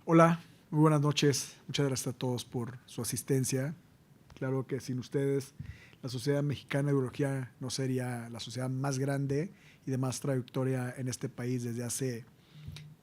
Hola, muy buenas noches. Muchas gracias a todos por su asistencia. Claro que sin ustedes la Sociedad Mexicana de Urología no sería la sociedad más grande y de más trayectoria en este país desde hace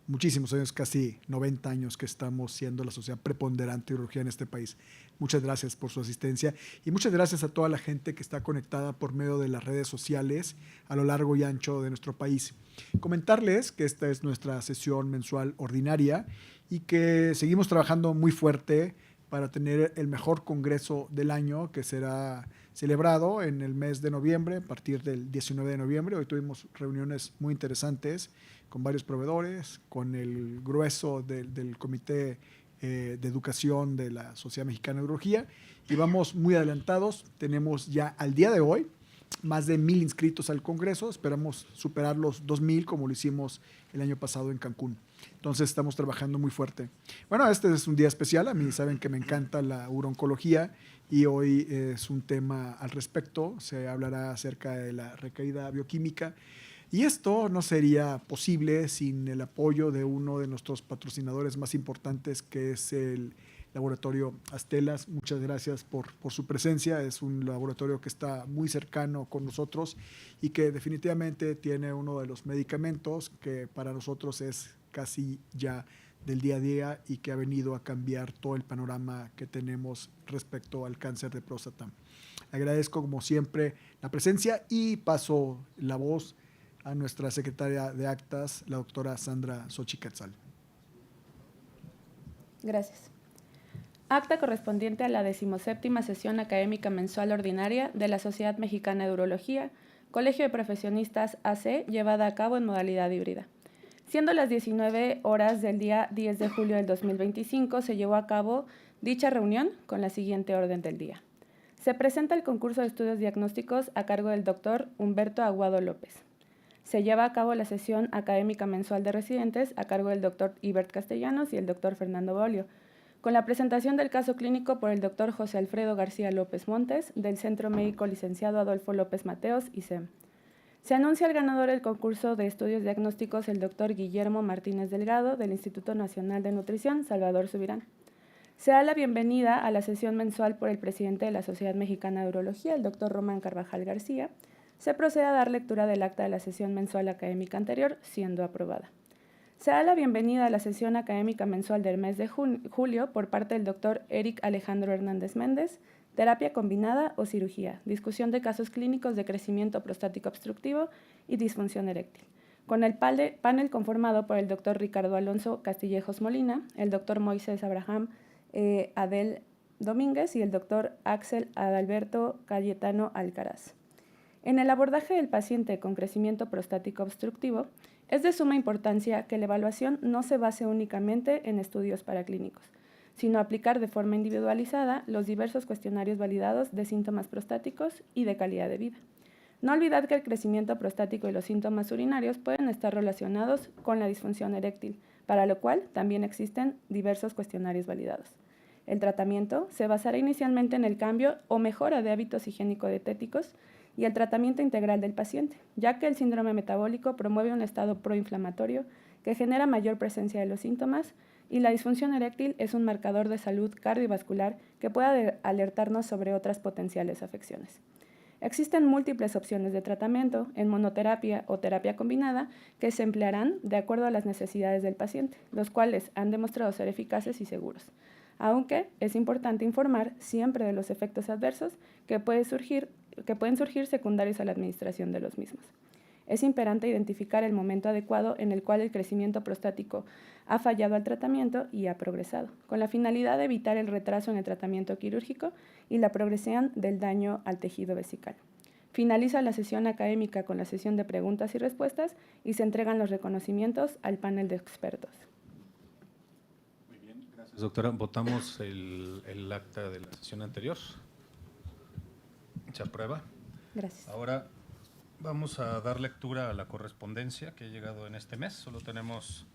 muchísimos años, casi 90 años que estamos siendo la sociedad preponderante de urología en este país. Muchas gracias por su asistencia y muchas gracias a toda la gente que está conectada por medio de las redes sociales a lo largo y ancho de nuestro país. Comentarles que esta es nuestra sesión mensual ordinaria y que seguimos trabajando muy fuerte para tener el mejor congreso del año, que será celebrado en el mes de noviembre, a partir del 19 de noviembre. Hoy tuvimos reuniones muy interesantes con varios proveedores, con el grueso del Comité de Educación de la Sociedad Mexicana de Urología, y vamos muy adelantados. Tenemos ya al día de hoy más de 1,000 inscritos al Congreso. Esperamos superar los 2,000 como lo hicimos el año pasado en Cancún. Entonces estamos trabajando muy fuerte. Bueno, este es un día especial. A mí saben que me encanta la urooncología y hoy es un tema al respecto. Se hablará acerca de la recaída bioquímica. Y esto no sería posible sin el apoyo de uno de nuestros patrocinadores más importantes, que es el Laboratorio Astellas. Muchas gracias por su presencia. Es un laboratorio que está muy cercano con nosotros y que definitivamente tiene uno de los medicamentos que para nosotros es casi ya del día a día y que ha venido a cambiar todo el panorama que tenemos respecto al cáncer de próstata. Agradezco como siempre la presencia y paso la voz a nuestra secretaria de actas, la doctora Sandra Xochiquetzal. Gracias. Acta correspondiente a la 17ª sesión académica mensual ordinaria de la Sociedad Mexicana de Urología, Colegio de Profesionistas AC, llevada a cabo en modalidad híbrida. Siendo las 19 horas del día 10 de julio del 2025, se llevó a cabo dicha reunión con la siguiente orden del día. Se presenta el concurso de estudios diagnósticos a cargo del doctor Humberto Aguado López. Se lleva a cabo la sesión académica mensual de residentes a cargo del doctor Ibert Castellanos y el doctor Fernando Bolio, con la presentación del caso clínico por el doctor José Alfredo García López Montes, del Centro Médico Licenciado Adolfo López Mateos, ICEM. Se anuncia el ganador del concurso de estudios diagnósticos, el doctor Guillermo Martínez Delgado, del Instituto Nacional de Nutrición, Salvador Subirán. Se da la bienvenida a la sesión mensual por el presidente de la Sociedad Mexicana de Urología, el doctor Román Carvajal García. Se procede a dar lectura del acta de la sesión mensual académica anterior, siendo aprobada. Se da la bienvenida a la sesión académica mensual del mes de julio por parte del doctor Eric Alejandro Hernández Méndez, terapia combinada o cirugía, discusión de casos clínicos de crecimiento prostático obstructivo y disfunción eréctil, con el panel conformado por el doctor Ricardo Alonso Castillejos Molina, el doctor Moisés Abraham Adel Domínguez y el doctor Axel Adalberto Cayetano Alcaraz. En el abordaje del paciente con crecimiento prostático obstructivo, es de suma importancia que la evaluación no se base únicamente en estudios paraclínicos, sino aplicar de forma individualizada los diversos cuestionarios validados de síntomas prostáticos y de calidad de vida. No olvidar que el crecimiento prostático y los síntomas urinarios pueden estar relacionados con la disfunción eréctil, para lo cual también existen diversos cuestionarios validados. El tratamiento se basará inicialmente en el cambio o mejora de hábitos higiénico-dietéticos y el tratamiento integral del paciente, ya que el síndrome metabólico promueve un estado proinflamatorio que genera mayor presencia de los síntomas y la disfunción eréctil es un marcador de salud cardiovascular que puede alertarnos sobre otras potenciales afecciones. Existen múltiples opciones de tratamiento en monoterapia o terapia combinada que se emplearán de acuerdo a las necesidades del paciente, los cuales han demostrado ser eficaces y seguros, aunque es importante informar siempre de los efectos adversos que pueden surgir secundarios a la administración de los mismos. Es imperante identificar el momento adecuado en el cual el crecimiento prostático ha fallado al tratamiento y ha progresado, con la finalidad de evitar el retraso en el tratamiento quirúrgico y la progresión del daño al tejido vesical. Finaliza la sesión académica con la sesión de preguntas y respuestas y se entregan los reconocimientos al panel de expertos. Muy bien, gracias, doctora. Votamos el acta de la sesión anterior. Se aprueba. Gracias. Ahora vamos a dar lectura a la correspondencia que ha llegado en este mes. Solo tenemos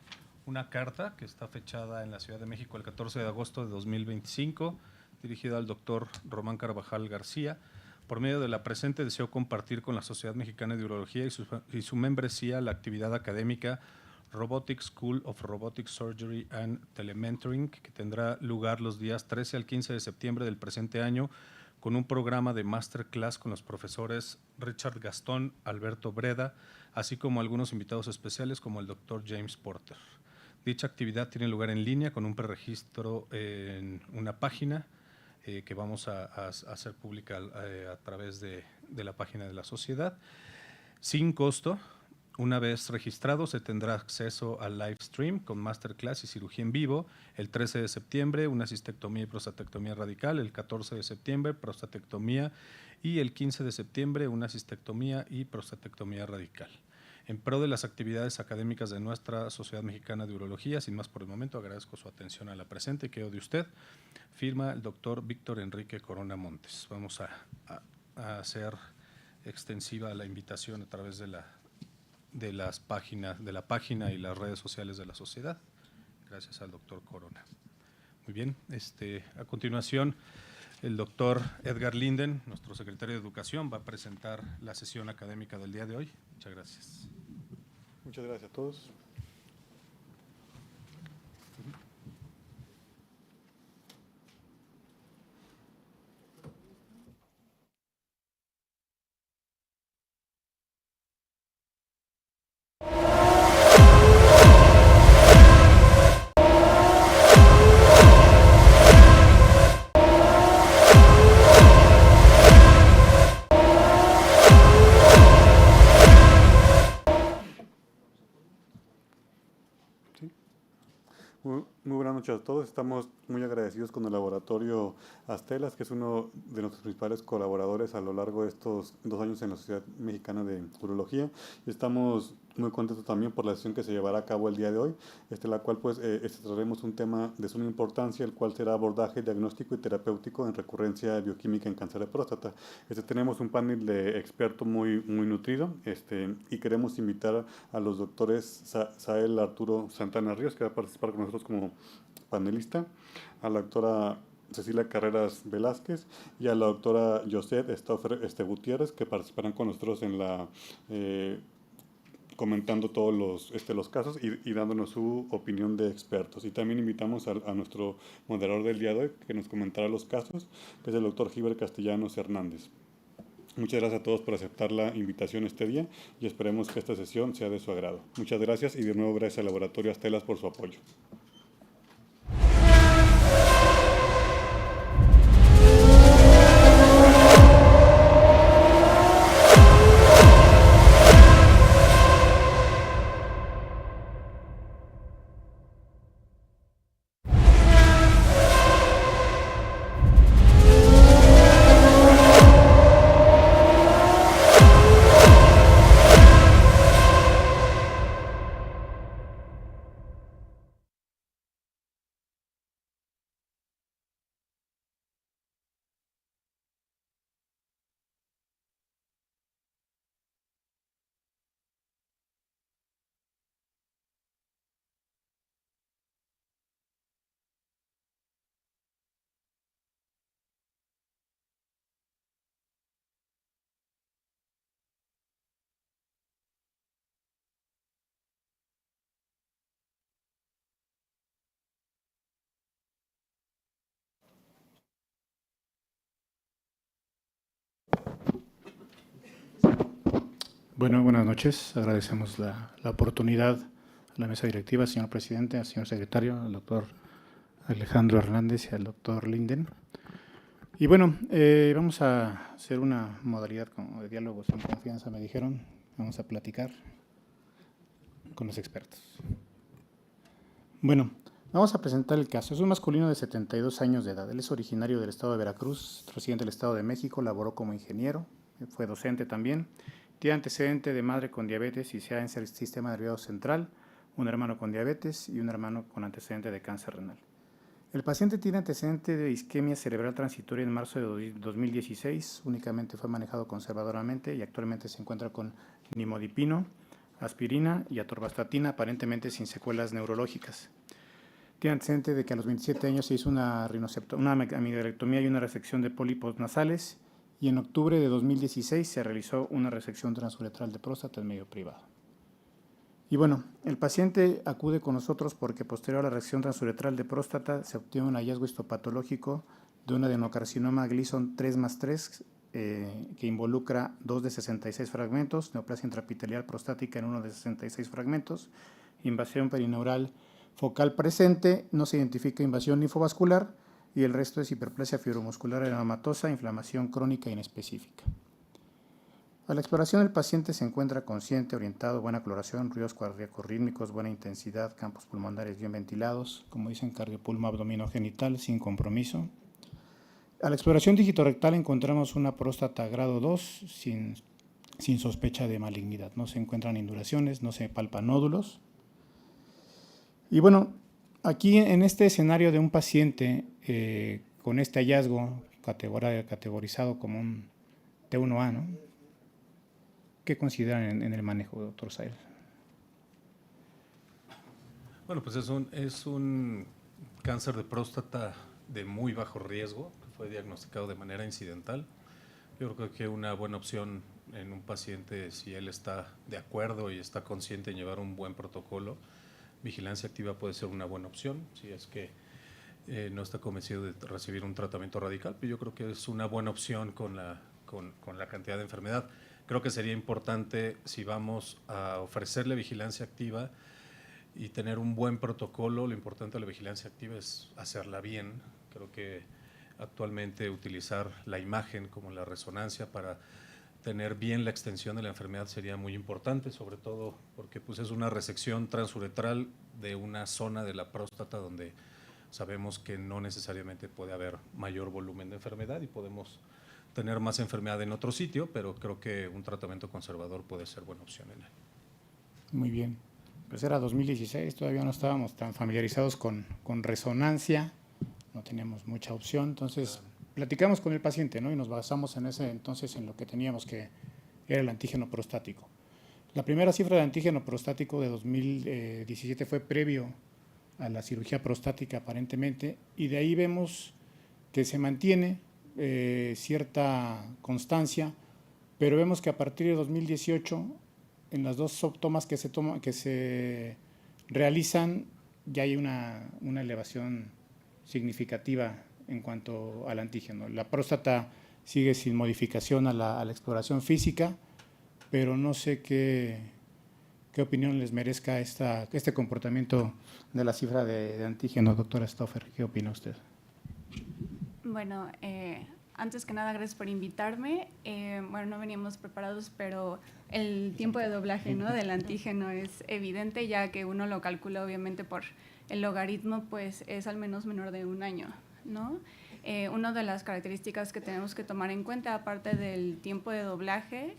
una carta que está fechada en la Ciudad de México el 14 de agosto de 2025, dirigida al doctor Román Carvajal García. Por medio de la presente, deseo compartir con la Sociedad Mexicana de Urología y su membresía la actividad académica Robotic School of Robotic Surgery and Telementoring, que tendrá lugar los días 13 al 15 de septiembre del presente año, con un programa de masterclass con los profesores Richard Gastón, Alberto Breda, así como algunos invitados especiales como el doctor James Porter. Dicha actividad tiene lugar en línea con un preregistro en una página que vamos a hacer pública a través de la página de la sociedad, sin costo. Una vez registrado, se tendrá acceso al live stream con masterclass y cirugía en vivo. El 13 de septiembre, una cistectomía y prostatectomía radical. El 14 de septiembre, prostatectomía. Y el 15 de septiembre, una cistectomía y prostatectomía radical. En pro de las actividades académicas de nuestra Sociedad Mexicana de Urología, sin más por el momento, agradezco su atención a la presente y quedo de usted. Firma el doctor Víctor Enrique Corona Montes. Vamos a hacer extensiva la invitación a través de la página y las redes sociales de la sociedad. Gracias al doctor Corona. Muy bien, a continuación el doctor Edgar Linden, nuestro secretario de Educación, va a presentar la sesión académica del día de hoy. Muchas gracias. Muchas gracias a todos. Muy buenas noches a todos. Estamos muy agradecidos con el laboratorio Astelas, que es uno de nuestros principales colaboradores a lo largo de estos 2 años en la Sociedad Mexicana de Urología. Y estamos muy contentos también por la sesión que se llevará a cabo el día de hoy, la cual pues trataremos un tema de suma importancia, el cual será abordaje diagnóstico y terapéutico en recurrencia bioquímica en cáncer de próstata. Tenemos un panel de expertos muy nutrido, y queremos invitar a los doctores Sael Arturo Santana Ríos, que va a participar con nosotros como panelista, a la doctora Cecilia Carreras Velázquez y a la doctora Josette Stauffer Gutiérrez, que participarán con nosotros en la comentando todos los casos y dándonos su opinión de expertos. Y también invitamos a nuestro moderador del día de hoy, que nos comentará los casos, que es el doctor Giver Castellanos Hernández. Muchas gracias a todos por aceptar la invitación este día y esperemos que esta sesión sea de su agrado. Muchas gracias y de nuevo gracias al Laboratorio Astelas por su apoyo. Bueno, buenas noches. Agradecemos la oportunidad a la mesa directiva, señor presidente, al señor secretario, al doctor Alejandro Hernández y al doctor Linden. Y bueno, vamos a hacer una modalidad como de diálogo sin confianza, me dijeron. vamos a platicar con los expertos. Bueno, vamos a presentar el caso. Es un masculino de 72 años de edad. Él es originario del estado de Veracruz, residente del estado de México, laboró como ingeniero, fue docente también. Tiene antecedente de madre con diabetes y SEA en el sistema nervioso central, un hermano con diabetes y un hermano con antecedente de cáncer renal. El paciente tiene antecedente de isquemia cerebral transitoria en marzo de 2016, únicamente fue manejado conservadoramente y actualmente se encuentra con nimodipino, aspirina y atorvastatina, aparentemente sin secuelas neurológicas. Tiene antecedente de que a los 27 años se hizo una amidalectomía y una resección de pólipos nasales, y en octubre de 2016 se realizó una resección transuretral de próstata en medio privado. Y bueno, el paciente acude con nosotros porque posterior a la resección transuretral de próstata se obtiene un hallazgo histopatológico de un adenocarcinoma Gleason 3+3 que involucra 2 de 66 fragmentos, neoplasia intraepitelial prostática en 1 de 66 fragmentos, invasión perineural focal presente, no se identifica invasión linfovascular y el resto es hiperplasia fibromuscular adenomatosa, inflamación crónica inespecífica. A la exploración el paciente se encuentra consciente, orientado, buena coloración, ruidos cardíaco-rítmicos, buena intensidad, campos pulmonares bien ventilados, como dicen, cardiopulmo abdominogenital sin compromiso. A la exploración digitorrectal encontramos una próstata grado 2 sin sospecha de malignidad. No se encuentran induraciones, no se palpan nódulos. Y bueno, aquí en este escenario de un paciente con este hallazgo categorizado como un T1A, ¿no? ¿Qué consideran en el manejo, doctor Sael? Bueno, pues es un cáncer de próstata de muy bajo riesgo, que fue diagnosticado de manera incidental. Yo creo que una buena opción en un paciente, si él está de acuerdo y está consciente en llevar un buen protocolo, vigilancia activa puede ser una buena opción, si es que no está convencido de recibir un tratamiento radical, pero yo creo que es una buena opción con la cantidad de enfermedad. Creo que sería importante, si vamos a ofrecerle vigilancia activa y tener un buen protocolo, lo importante de la vigilancia activa es hacerla bien. Creo que actualmente utilizar la imagen como la resonancia para tener bien la extensión de la enfermedad sería muy importante, sobre todo porque pues, es una resección transuretral de una zona de la próstata donde sabemos que no necesariamente puede haber mayor volumen de enfermedad y podemos tener más enfermedad en otro sitio, pero creo que un tratamiento conservador puede ser buena opción en él. Muy bien. Pues era 2016, todavía no estábamos tan familiarizados con resonancia, no teníamos mucha opción, entonces platicamos con el paciente, ¿no? Y nos basamos en ese entonces en lo que teníamos, que era el antígeno prostático. La primera cifra de antígeno prostático de 2017 fue previo a la cirugía prostática aparentemente, y de ahí vemos que se mantiene cierta constancia, pero vemos que a partir de 2018, en las dos tomas que se realizan, ya hay una elevación significativa en cuanto al antígeno. La próstata sigue sin modificación a la exploración física, pero no sé qué opinión les merezca este comportamiento de la cifra de antígeno. Doctora Stauffer, ¿qué opina usted? Bueno, antes que nada, gracias por invitarme. Bueno, no veníamos preparados, pero el tiempo de doblaje, ¿no?, del antígeno es evidente, ya que uno lo calcula obviamente por el logaritmo, pues es al menos menor de 1 año, ¿no? Una de las características que tenemos que tomar en cuenta, aparte del tiempo de doblaje,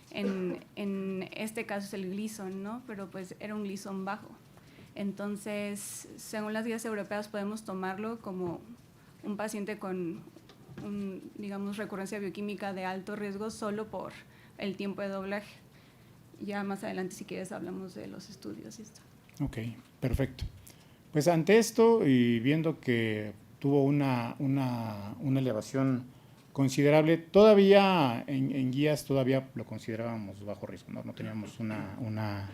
en este caso es el Gleason, ¿no? Pero pues era un Gleason bajo. Entonces, según las guías europeas, podemos tomarlo como un paciente con, digamos, recurrencia bioquímica de alto riesgo solo por el tiempo de doblaje. Ya más adelante, si quieres, hablamos de los estudios y esto. Ok, perfecto. Pues ante esto y viendo que tuvo una elevación considerable, todavía en guías todavía lo considerábamos bajo riesgo, no teníamos una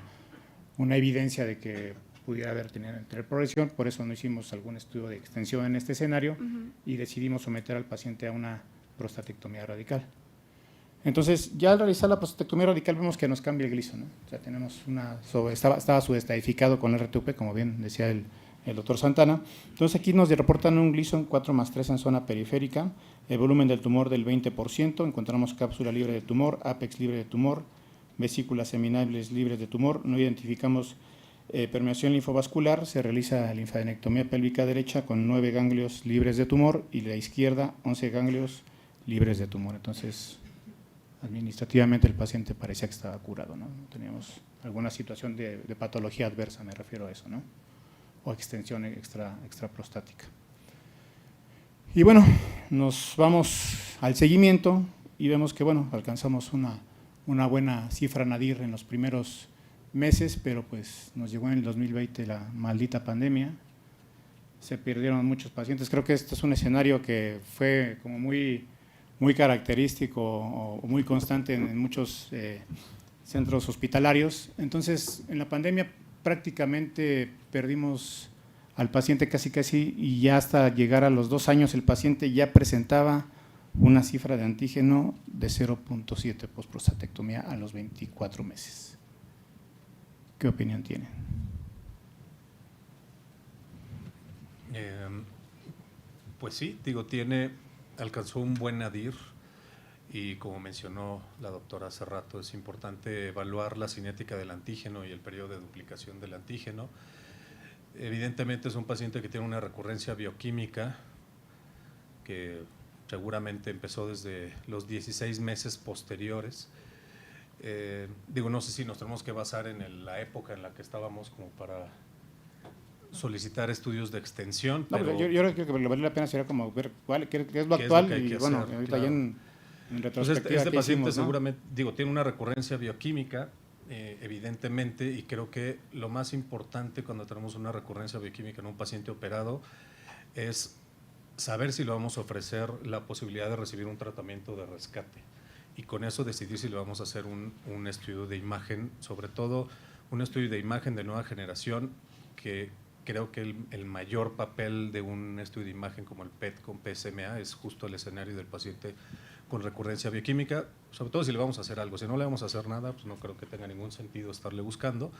evidencia de que pudiera tener progresión, por eso no hicimos algún estudio de extensión en este escenario y decidimos someter al paciente a una prostatectomía radical. Entonces, ya al realizar la prostatectomía radical vemos que nos cambia el Gleason, ¿no? O sea, tenemos estaba subestadificado con el RTUP, como bien decía el doctor Santana. Entonces, aquí nos reportan un Gleason 4+3 en zona periférica, el volumen del tumor del 20%, encontramos cápsula libre de tumor, ápex libre de tumor, vesículas seminales libres de tumor, no identificamos permeación linfovascular, se realiza linfadenectomía pélvica derecha con 9 ganglios libres de tumor y la izquierda 11 ganglios libres de tumor. Entonces, administrativamente el paciente parecía que estaba curado, ¿no? No teníamos alguna situación de patología adversa, me refiero a eso, ¿no? O extensión extraprostática. Y bueno, nos vamos al seguimiento y vemos que, bueno, alcanzamos una buena cifra nadir en los primeros meses, pero pues nos llegó en el 2020 la maldita pandemia, se perdieron muchos pacientes. Creo que este es un escenario que fue como muy característico o muy constante en muchos centros hospitalarios. Entonces, en la pandemia prácticamente perdimos al paciente casi y ya hasta llegar a los 2 años el paciente ya presentaba una cifra de antígeno de 0.7 postprostatectomía a los 24 meses. ¿Qué opinión tienen? Pues sí, digo, alcanzó un buen nadir y como mencionó la doctora hace rato, es importante evaluar la cinética del antígeno y el periodo de duplicación del antígeno. Evidentemente es un paciente que tiene una recurrencia bioquímica que seguramente empezó desde los 16 meses posteriores. No sé si nos tenemos que basar en la época en la que estábamos como para solicitar estudios de extensión. No, pero yo creo que lo que vale la pena sería como ver qué es lo actual y bueno, hacer, ahorita claro. ya en retrospectiva. Este paciente hicimos, ¿no? seguramente, tiene una recurrencia bioquímica, evidentemente, y creo que lo más importante cuando tenemos una recurrencia bioquímica en un paciente operado es saber si le vamos a ofrecer la posibilidad de recibir un tratamiento de rescate y con eso decidir si le vamos a hacer un estudio de imagen, sobre todo un estudio de imagen de nueva generación, que creo que el mayor papel de un estudio de imagen como el PET con PSMA es justo el escenario del paciente con recurrencia bioquímica, sobre todo si le vamos a hacer algo. Si no le vamos a hacer nada, pues no creo que tenga ningún sentido estarle buscando,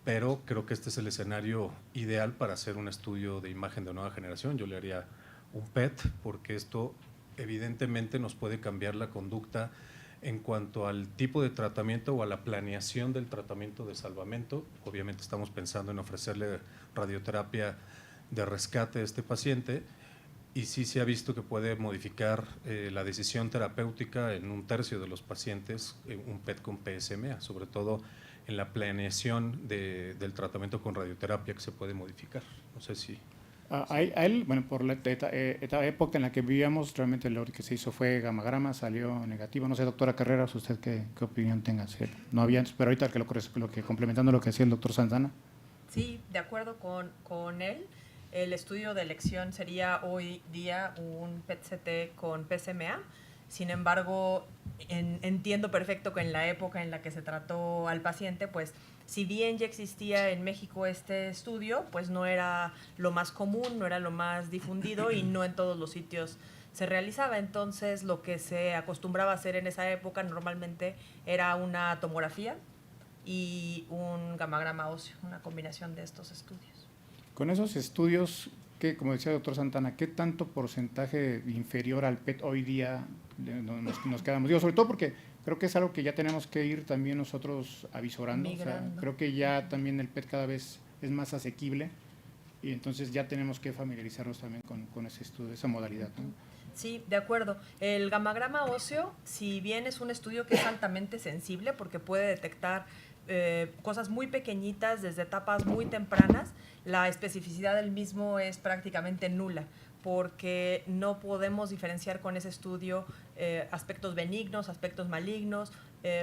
pero creo que este es el escenario ideal para hacer un estudio de imagen de nueva generación. Yo le haría un PET porque esto evidentemente nos puede cambiar la conducta en cuanto al tipo de tratamiento o a la planeación del tratamiento de salvamento. Obviamente estamos pensando en ofrecerle radioterapia de rescate a este paciente y sí se ha visto que puede modificar la decisión terapéutica en 1/3 de los pacientes, un PET con PSMA, sobre todo en la planeación del tratamiento con radioterapia que se puede modificar. No sé si… A él, bueno, por la época en la que vivíamos, realmente lo que se hizo fue gamagrama, salió negativo. No sé, doctora Carreras, ¿usted qué opinión tenga? No había antes, pero ahorita complementando lo que decía el doctor Santana. Sí, de acuerdo con él. El estudio de elección sería hoy día un PET-CT con PSMA. Sin embargo, entiendo perfecto que en la época en la que se trató al paciente, pues si bien ya existía en México este estudio, pues no era lo más común, no era lo más difundido y no en todos los sitios se realizaba. Entonces, lo que se acostumbraba a hacer en esa época normalmente era una tomografía y un gamagrama óseo, una combinación de estos estudios. Con esos estudios, como decía el doctor Santana, ¿qué tanto porcentaje inferior al PET hoy día nos quedamos? Digo, sobre todo porque creo que es algo que ya tenemos que ir también nosotros avisorando. O sea, creo que ya también el PET cada vez es más asequible y entonces ya tenemos que familiarizarnos también con ese estudio, esa modalidad, ¿no? Sí, de acuerdo. El gamagrama óseo, si bien es un estudio que es altamente sensible porque puede detectar cosas muy pequeñitas desde etapas muy tempranas, la especificidad del mismo es prácticamente nula porque no podemos diferenciar con ese estudio aspectos benignos, aspectos malignos,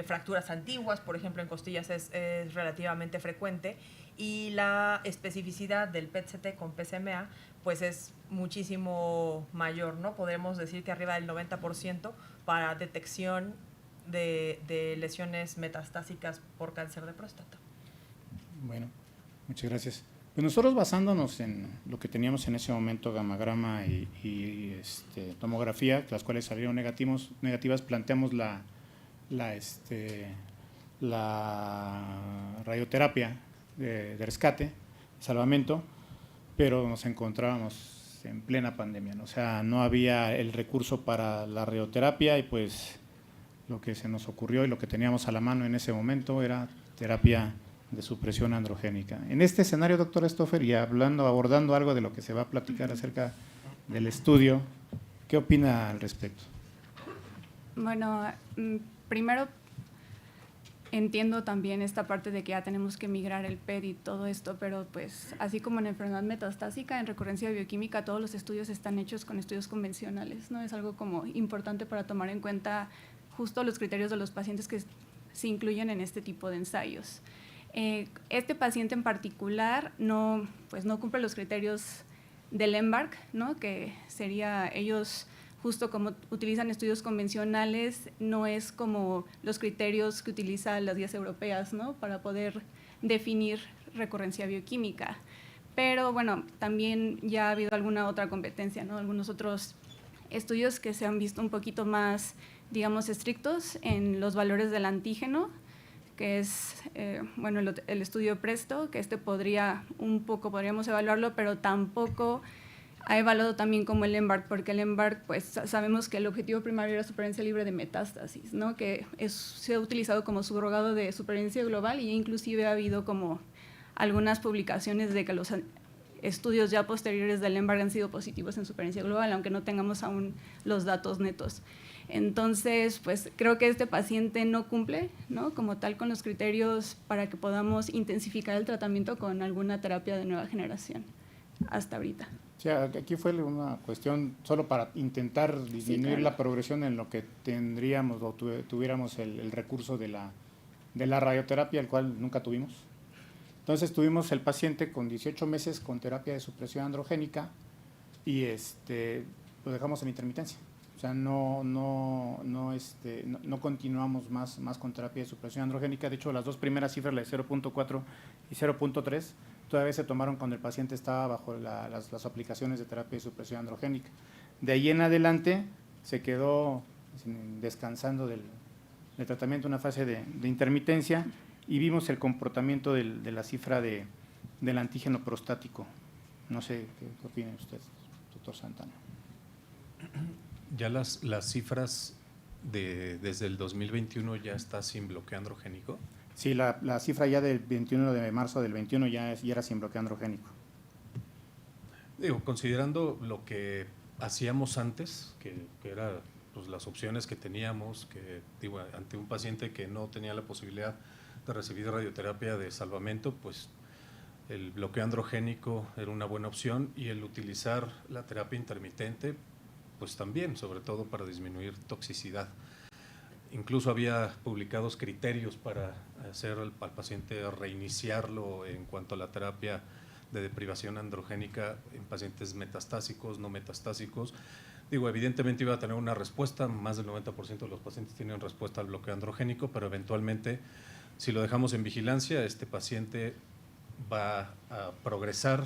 fracturas antiguas, por ejemplo en costillas es relativamente frecuente, y la especificidad del PET-CT con PSMA pues es muchísimo mayor, ¿no? Podemos decir que arriba del 90% para detección de lesiones metastásicas por cáncer de próstata. Bueno, muchas gracias. Pues nosotros basándonos en lo que teníamos en ese momento, gamagrama y tomografía, las cuales salieron negativas, planteamos la radioterapia de rescate, salvamento, pero nos encontrábamos en plena pandemia, ¿no? O sea, no había el recurso para la radioterapia y pues lo que se nos ocurrió y lo que teníamos a la mano en ese momento era terapia de supresión androgénica. En este escenario, doctor Stoffer, y abordando algo de lo que se va a platicar acerca del estudio, ¿qué opina al respecto? Bueno, primero entiendo también esta parte de que ya tenemos que migrar el PET y todo esto, pero pues así como en enfermedad metastásica, en recurrencia bioquímica, todos los estudios están hechos con estudios convencionales, ¿no? Es algo como importante para tomar en cuenta justo los criterios de los pacientes que se incluyen en este tipo de ensayos. Este paciente en particular no cumple los criterios del EMBARC, ¿no? Que sería ellos justo como utilizan estudios convencionales, no es como los criterios que utilizan las guías europeas, ¿no? Para poder definir recurrencia bioquímica. Pero bueno, también ya ha habido alguna otra competencia, ¿no? Algunos otros estudios que se han visto un poquito más, digamos, estrictos en los valores del antígeno, que es el estudio PRESTO, que podríamos evaluarlo, pero tampoco ha evaluado también como el EMBARC, porque el EMBARC, pues sabemos que el objetivo primario era supervivencia libre de metástasis, ¿no? Que se ha utilizado como subrogado de supervivencia global, y inclusive ha habido como algunas publicaciones de que los estudios ya posteriores del EMBARC han sido positivos en supervivencia global, aunque no tengamos aún los datos netos. Entonces, pues creo que este paciente no cumple, ¿no? Como tal con los criterios para que podamos intensificar el tratamiento con alguna terapia de nueva generación hasta ahorita. O sea, aquí fue una cuestión solo para intentar disminuir la progresión en lo que tendríamos o tuviéramos el recurso de la radioterapia, el cual nunca tuvimos. Entonces tuvimos el paciente con 18 meses con terapia de supresión androgénica y lo dejamos en intermitencia. O sea, no continuamos más con terapia de supresión androgénica. De hecho, las dos primeras cifras, la de 0.4 y 0.3, todavía se tomaron cuando el paciente estaba bajo las aplicaciones de terapia de supresión androgénica. De ahí en adelante se quedó descansando del tratamiento, una fase de intermitencia, y vimos el comportamiento de la cifra del antígeno prostático. No sé qué opina usted, doctor Santana. Ya las cifras desde el 2021 ya está sin bloqueo androgénico. Sí, la cifra ya del 21 de marzo del 21 ya era sin bloqueo androgénico. Digo, considerando lo que hacíamos antes, que era pues, las opciones que teníamos, que digo, ante un paciente que no tenía la posibilidad de recibir radioterapia de salvamento, pues el bloqueo androgénico era una buena opción, y el utilizar la terapia intermitente, pues también, sobre todo para disminuir toxicidad. Incluso había publicados criterios para hacer al paciente reiniciarlo en cuanto a la terapia de deprivación androgénica en pacientes metastásicos, no metastásicos. Digo, evidentemente iba a tener una respuesta, más del 90% de los pacientes tienen respuesta al bloqueo androgénico, pero eventualmente, si lo dejamos en vigilancia, este paciente va a progresar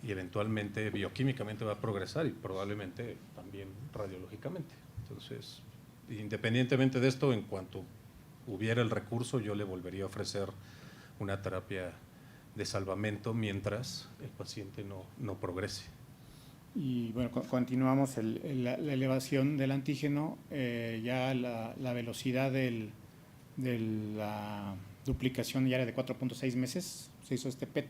y eventualmente bioquímicamente va a progresar y probablemente también radiológicamente. Entonces, independientemente de esto, en cuanto hubiera el recurso, yo le volvería a ofrecer una terapia de salvamento mientras el paciente no progrese. Y bueno, continuamos la elevación del antígeno, ya la velocidad de la duplicación ya era de 4.6 meses, se hizo este PET.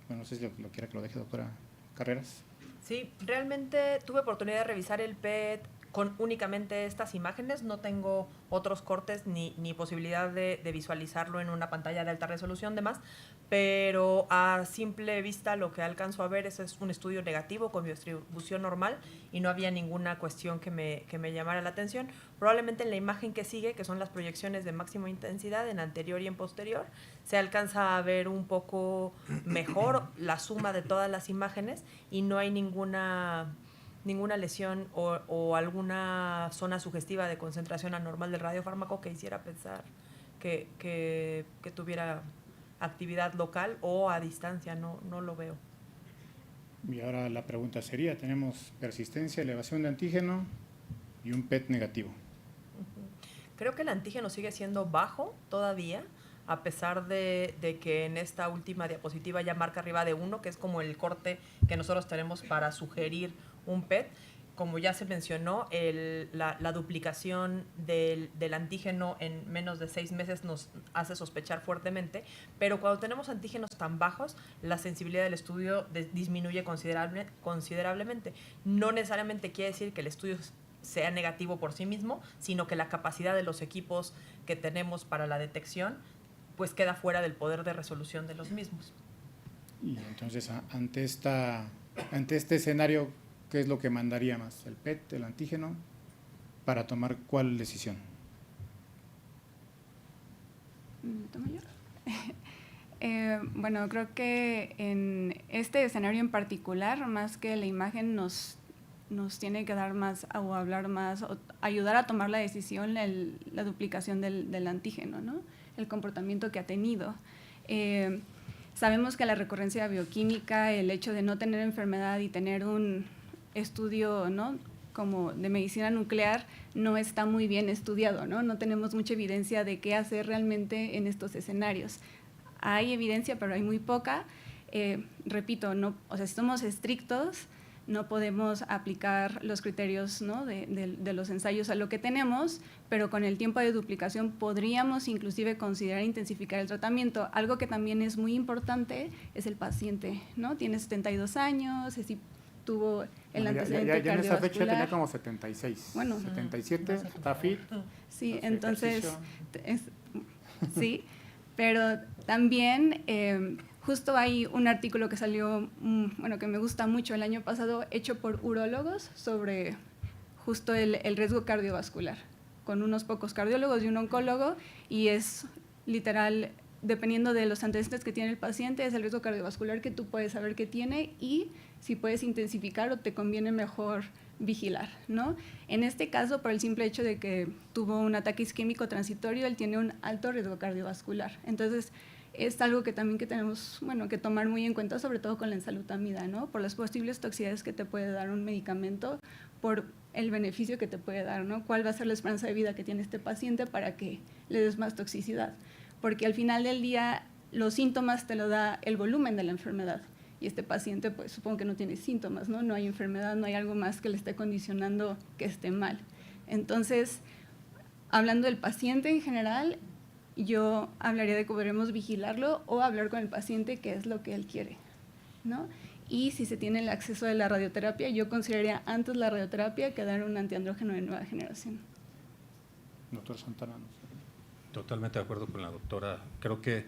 Bueno, no sé si lo quiera que lo deje, doctora Carreras. Sí, realmente tuve oportunidad de revisar el PET con únicamente estas imágenes, no tengo otros cortes ni posibilidad de visualizarlo en una pantalla de alta resolución demás, pero a simple vista lo que alcanzo a ver es un estudio negativo con biodistribución normal y no había ninguna cuestión que me llamara la atención. Probablemente en la imagen que sigue, que son las proyecciones de máxima intensidad en anterior y en posterior, se alcanza a ver un poco mejor la suma de todas las imágenes y no hay ninguna lesión o alguna zona sugestiva de concentración anormal del radiofármaco que hiciera pensar que tuviera actividad local o a distancia, no lo veo. Y ahora la pregunta sería, tenemos persistencia, elevación de antígeno y un PET negativo. Creo que el antígeno sigue siendo bajo todavía, a pesar de que en esta última diapositiva ya marca arriba de 1, que es como el corte que nosotros tenemos para sugerir un PET. como ya se mencionó, la duplicación del antígeno en menos de 6 meses nos hace sospechar fuertemente, pero cuando tenemos antígenos tan bajos, la sensibilidad del estudio disminuye considerablemente. No necesariamente quiere decir que el estudio sea negativo por sí mismo, sino que la capacidad de los equipos que tenemos para la detección pues queda fuera del poder de resolución de los mismos. Y entonces, ante este escenario, ¿qué es lo que mandaría más? ¿El PET, el antígeno? ¿Para tomar cuál decisión? ¿Tomo yo? Bueno, creo que en este escenario en particular, más que la imagen nos tiene que dar más o hablar más, o ayudar a tomar la decisión, la duplicación del antígeno, ¿no? El comportamiento que ha tenido. Sabemos que la recurrencia bioquímica, el hecho de no tener enfermedad y tener un estudio, ¿no?, como de medicina nuclear, no está muy bien estudiado, ¿no? No tenemos mucha evidencia de qué hacer realmente en estos escenarios. Hay evidencia, pero hay muy poca. Repito, no, o sea, si somos estrictos, no podemos aplicar los criterios, ¿no?, de los ensayos a lo que tenemos, pero con el tiempo de duplicación podríamos inclusive considerar intensificar el tratamiento. Algo que también es muy importante es el paciente, ¿no? Tiene 72 años, si tuvo el antecedente ya en esa fecha cardiovascular. tenía como 76, Bueno, 77, está fit. Sí, entonces, sí, pero también justo hay un artículo que salió, bueno, que me gusta mucho el año pasado, hecho por urólogos sobre justo el riesgo cardiovascular, con unos pocos cardiólogos y un oncólogo, y es literal, dependiendo de los antecedentes que tiene el paciente, es el riesgo cardiovascular que tú puedes saber que tiene y si puedes intensificar o te conviene mejor vigilar, ¿no? En este caso, por el simple hecho de que tuvo un ataque isquémico transitorio, él tiene un alto riesgo cardiovascular. Entonces, es algo que también que tenemos, bueno, que tomar muy en cuenta, sobre todo con la ensalutamida, ¿no? Por las posibles toxicidades que te puede dar un medicamento, por el beneficio que te puede dar, ¿no? ¿Cuál va a ser la esperanza de vida que tiene este paciente para que le des más toxicidad? Porque al final del día, los síntomas te lo da el volumen de la enfermedad. Y este paciente, pues supongo que no tiene síntomas, ¿no? No hay enfermedad, no hay algo más que le esté condicionando que esté mal. Entonces, hablando del paciente en general, yo hablaría de que podremos vigilarlo o hablar con el paciente qué es lo que él quiere, ¿no? Y si se tiene el acceso de la radioterapia, yo consideraría antes la radioterapia que dar un antiandrógeno de nueva generación. Doctor Santana. Totalmente de acuerdo con la doctora. Creo que,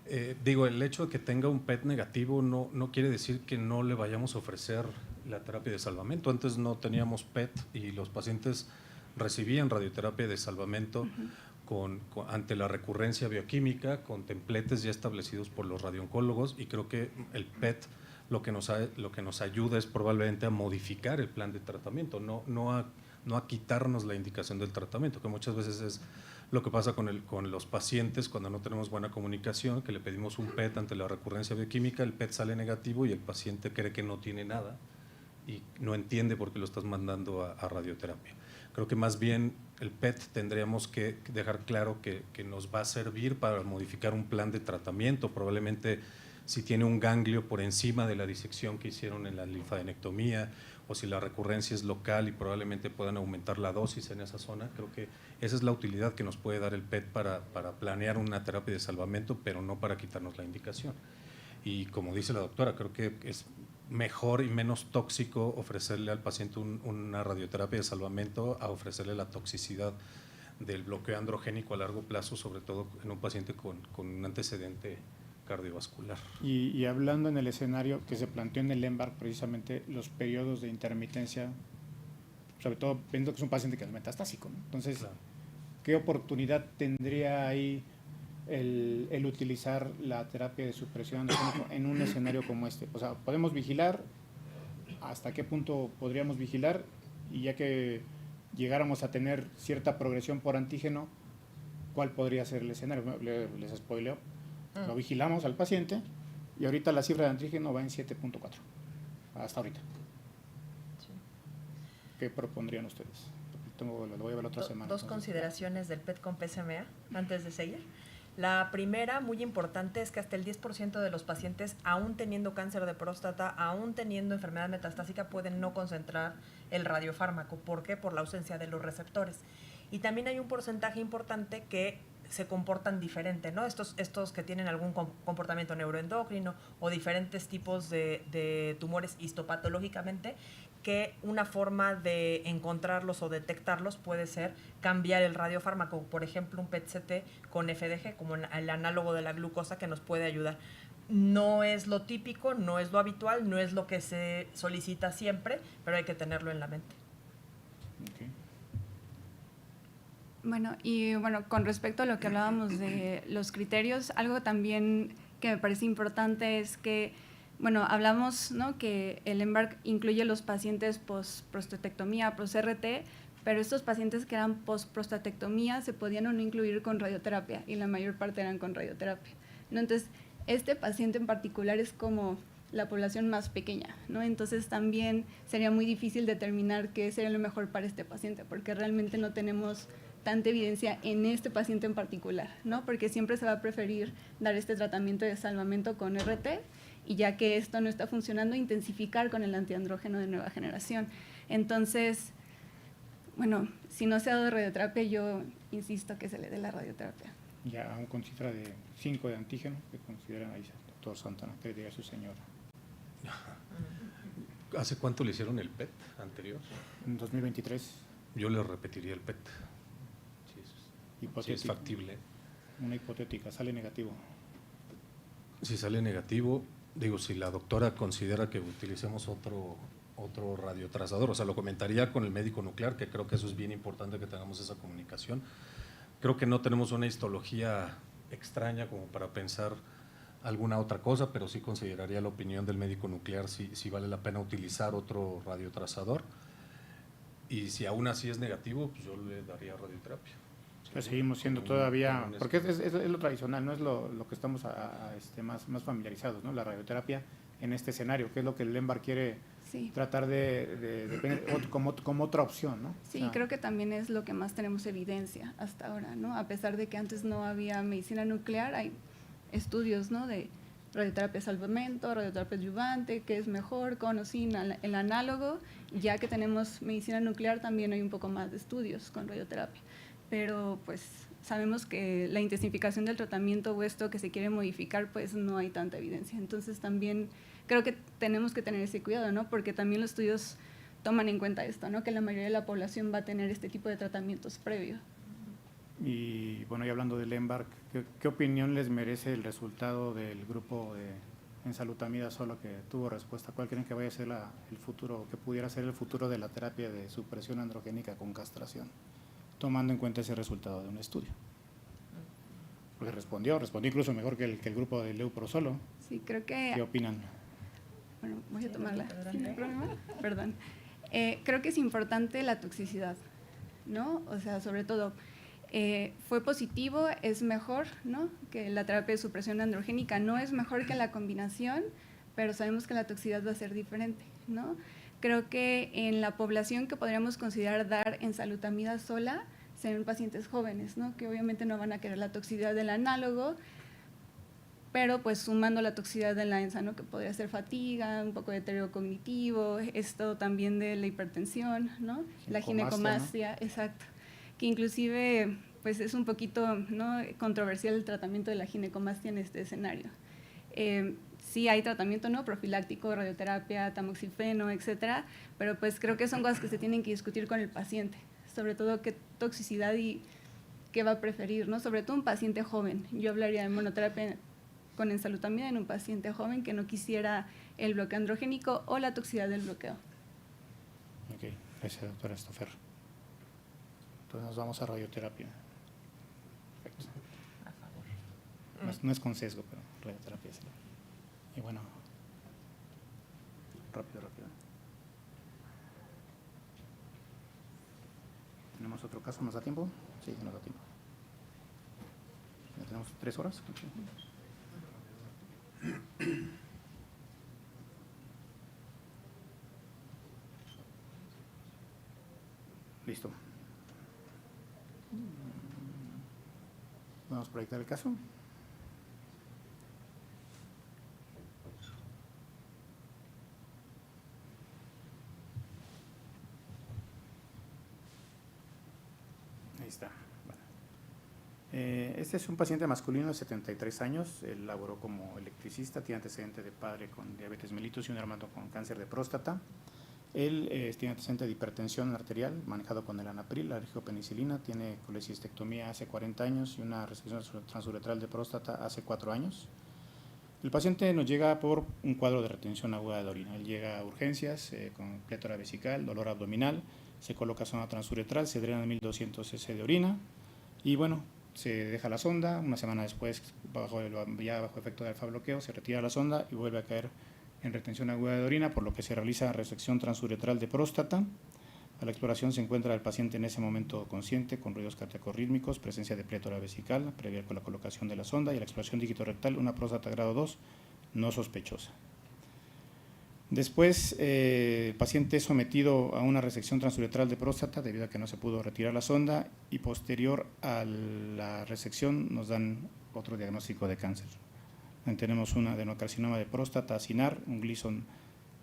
el hecho de que tenga un PET negativo no quiere decir que no le vayamos a ofrecer la terapia de salvamento. Antes no teníamos PET y los pacientes recibían radioterapia de salvamento ante la recurrencia bioquímica, con templetes ya establecidos por los radiooncólogos, y creo que el PET lo que nos ayuda es probablemente a modificar el plan de tratamiento, no a quitarnos la indicación del tratamiento, que muchas veces es lo que pasa con los pacientes cuando no tenemos buena comunicación, que le pedimos un PET ante la recurrencia bioquímica, el PET sale negativo y el paciente cree que no tiene nada y no entiende por qué lo estás mandando a radioterapia. Creo que más bien el PET tendríamos que dejar claro que nos va a servir para modificar un plan de tratamiento, probablemente si tiene un ganglio por encima de la disección que hicieron en la linfadenectomía, o si la recurrencia es local y probablemente puedan aumentar la dosis en esa zona. Creo que esa es la utilidad que nos puede dar el PET para planear una terapia de salvamento, pero no para quitarnos la indicación. Y como dice la doctora, creo que es mejor y menos tóxico ofrecerle al paciente una radioterapia de salvamento a ofrecerle la toxicidad del bloqueo androgénico a largo plazo, sobre todo en un paciente con un antecedente cardiovascular. Y hablando en el escenario que se planteó en el EMBARC, precisamente los periodos de intermitencia, sobre todo viendo que es un paciente que es metastásico, ¿no? Entonces, claro, ¿qué oportunidad tendría ahí el utilizar la terapia de supresión androgénica en un escenario como este? O sea, ¿podemos vigilar? ¿Hasta qué punto podríamos vigilar? Y ya que llegáramos a tener cierta progresión por antígeno, ¿cuál podría ser el escenario? Les spoileo. Lo vigilamos al paciente y ahorita la cifra de antígeno va en 7.4, hasta ahorita. Sí. ¿Qué propondrían ustedes? Lo voy a ver la otra semana. Dos consideraciones del PET con PSMA antes de seguir. La primera, muy importante, es que hasta el 10% de los pacientes, aún teniendo cáncer de próstata, aún teniendo enfermedad metastásica, pueden no concentrar el radiofármaco. ¿Por qué? Por la ausencia de los receptores. Y también hay un porcentaje importante que se comportan diferente, ¿no? Estos que tienen algún comportamiento neuroendocrino o diferentes tipos de tumores histopatológicamente, que una forma de encontrarlos o detectarlos puede ser cambiar el radiofármaco, por ejemplo un PET-CT con FDG, como el análogo de la glucosa, que nos puede ayudar. No es lo típico, no es lo habitual, no es lo que se solicita siempre, pero hay que tenerlo en la mente. Okay. Bueno, con respecto a lo que hablábamos de los criterios, algo también que me parece importante es que, hablamos, ¿no?, que el EMBARC incluye los pacientes post-prostatectomía, post-RT, pero estos pacientes que eran post-prostatectomía se podían o no incluir con radioterapia, y la mayor parte eran con radioterapia, ¿no? Entonces, este paciente en particular es como la población más pequeña, ¿no? Entonces también sería muy difícil determinar qué sería lo mejor para este paciente, porque realmente no tenemos tanta evidencia en este paciente en particular, ¿no? Porque siempre se va a preferir dar este tratamiento de salvamento con RT, y ya que esto no está funcionando, intensificar con el antiandrógeno de nueva generación. Entonces, si no se ha dado radioterapia, yo insisto que se le dé la radioterapia. Ya aún con cifra de 5 de antígeno, que consideran ahí, doctor Santana, que le diga a su señora. ¿Hace cuánto le hicieron el PET anterior? En 2023. Yo le repetiría el PET. Si es factible. Una hipotética, sale negativo. Si sale negativo, si la doctora considera que utilicemos otro radiotrazador, o sea, lo comentaría con el médico nuclear, que creo que eso es bien importante, que tengamos esa comunicación. Creo que no tenemos una histología extraña como para pensar alguna otra cosa, pero sí consideraría la opinión del médico nuclear si vale la pena utilizar otro radiotrazador, y si aún así es negativo, pues yo le daría radioterapia. Pues seguimos siendo todavía, porque es lo tradicional, no es lo que estamos más familiarizados, ¿no? La radioterapia en este escenario, que es lo que el EMBARC quiere tratar como otra opción, ¿no? Sí, creo que también es lo que más tenemos evidencia hasta ahora, ¿no? A pesar de que antes no había medicina nuclear, hay estudios, ¿no?, de radioterapia salvamento, radioterapia adyuvante, qué es mejor, con o sin el análogo. Ya que tenemos medicina nuclear, también hay un poco más de estudios con radioterapia. Pero pues sabemos que la intensificación del tratamiento o esto que se quiere modificar, pues no hay tanta evidencia. Entonces también creo que tenemos que tener ese cuidado, ¿no? Porque también los estudios toman en cuenta esto, ¿no? Que la mayoría de la población va a tener este tipo de tratamientos previos. Y y hablando del EMBARC, ¿qué opinión les merece el resultado del grupo de ensalutamida solo que tuvo respuesta? ¿Cuál creen que vaya a ser el futuro, que pudiera ser el futuro de la terapia de supresión androgénica con castración, tomando en cuenta ese resultado de un estudio? Porque respondió incluso mejor que el grupo de Leupro-solo. Sí, creo que... ¿Qué opinan? Bueno, voy a tomarla. ¿Sí, no hay problema? Perdón. Creo que es importante la toxicidad, ¿no? O sea, sobre todo, fue positivo, es mejor, ¿no?, que la terapia de supresión androgénica. No es mejor que la combinación, pero sabemos que la toxicidad va a ser diferente, ¿no? Creo que en la población que podríamos considerar dar ensalutamida sola serán pacientes jóvenes, ¿no?, que obviamente no van a querer la toxicidad del análogo, pero pues sumando la toxicidad de la ENSA, ¿no?, que podría ser fatiga, un poco de deterioro cognitivo, esto también de la hipertensión, ¿no?, la ginecomastia, ¿no? Exacto, que inclusive pues es un poquito, ¿no?, controversial el tratamiento de la ginecomastia en este escenario. Sí hay tratamiento, ¿no?, profiláctico, radioterapia, tamoxifeno, etcétera, pero pues creo que son cosas que se tienen que discutir con el paciente, sobre todo qué toxicidad y qué va a preferir, ¿no?, sobre todo un paciente joven. Yo hablaría de monoterapia con ensalutamida en un paciente joven que no quisiera el bloqueo androgénico o la toxicidad del bloqueo. Ok, gracias, doctora Stauffer. Entonces nos vamos a radioterapia. Perfecto. A favor. No es con sesgo, pero radioterapia sí. Y bueno, rápido. ¿Tenemos otro caso? ¿Nos da tiempo? Sí, nos da tiempo. ¿Ya tenemos 3 horas? Okay. Listo. Vamos a proyectar el caso. Ahí está. Bueno. Este es un paciente masculino de 73 años. Él laboró como electricista, tiene antecedente de padre con diabetes mellitus y un hermano con cáncer de próstata. Él tiene antecedente de hipertensión arterial, manejado con el anapril, la argiopenicilina, tiene colecistectomía hace 40 años y una resección transuretral de próstata hace 4 años. El paciente nos llega por un cuadro de retención aguda de orina. Él llega a urgencias con plétora vesical, dolor abdominal, se coloca sonda transuretral, se drena 1200 cc de orina y bueno, se deja la sonda. Una semana después, ya bajo efecto de alfa-bloqueo, se retira la sonda y vuelve a caer en retención aguda de orina, por lo que se realiza resección transuretral de próstata. A la exploración se encuentra el paciente en ese momento consciente, con ruidos cardíacos-rítmicos, presencia de plétora vesical, previa con la colocación de la sonda, y a la exploración dígito-rectal, una próstata grado 2, no sospechosa. Después, el paciente es sometido a una resección transuretral de próstata debido a que no se pudo retirar la sonda, y posterior a la resección nos dan otro diagnóstico de cáncer. Tenemos un adenocarcinoma de próstata acinar, un Gleason